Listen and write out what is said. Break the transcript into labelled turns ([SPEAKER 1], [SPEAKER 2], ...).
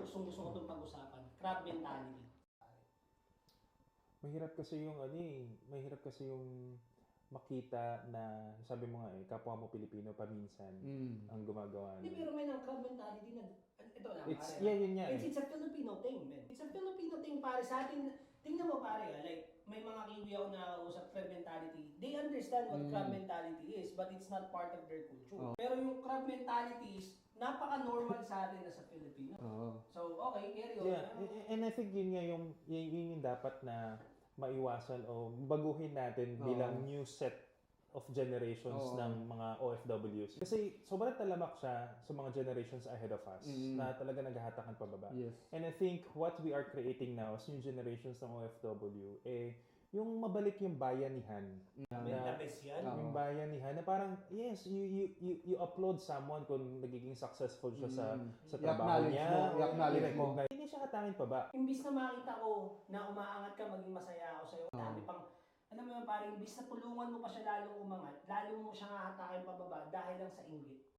[SPEAKER 1] So, gusto ko itong pag-usapan. Crab mentality.
[SPEAKER 2] Mahirap kasi yung mahirap kasi yung makita na sabi mo nga kapwa mo Pilipino paminsan ang gumagawa
[SPEAKER 1] Hindi,
[SPEAKER 2] nun.
[SPEAKER 1] pero may ng crab mentality na, ito lang,
[SPEAKER 2] It's,
[SPEAKER 1] pare.
[SPEAKER 2] yun nga
[SPEAKER 1] It's a Filipino thing, man. It's a Filipino thing, pare. Sa atin, tingnan mo, pare, like, may mga Kiwi ako nakakausap, crab mentality. They understand what crab mentality is, but it's not part of their culture. Pero yung crab mentality is, napaka-normal sa atin na sa Filipino. So, okay, carry on.
[SPEAKER 2] Yeah, and I think yun nga yun yung dapat na maiwasan o baguhin natin bilang new set of generations ng mga OFWs. Kasi sobrang talamak siya sa mga generations ahead of us na talaga naghahatakan pababa.
[SPEAKER 3] Yes.
[SPEAKER 2] And I think what we are creating now as new generations ng OFW, yung mabalik yung bayanihan.
[SPEAKER 1] The best yan.
[SPEAKER 2] Yung bayanihan na parang, yes, you applaud someone kung nagiging successful siya sa trabaho niya.
[SPEAKER 3] I-acknowledge mo.
[SPEAKER 2] Hindi siya katangin pa ba?
[SPEAKER 1] Imbis na makita ko na umaangat ka, maging masaya ako sa'yo, dami pang, alam mo yun, parang imbis na tulungan mo pa siya lalong umangat, lalo mo siya hahatakin pababa dahil lang sa inggit.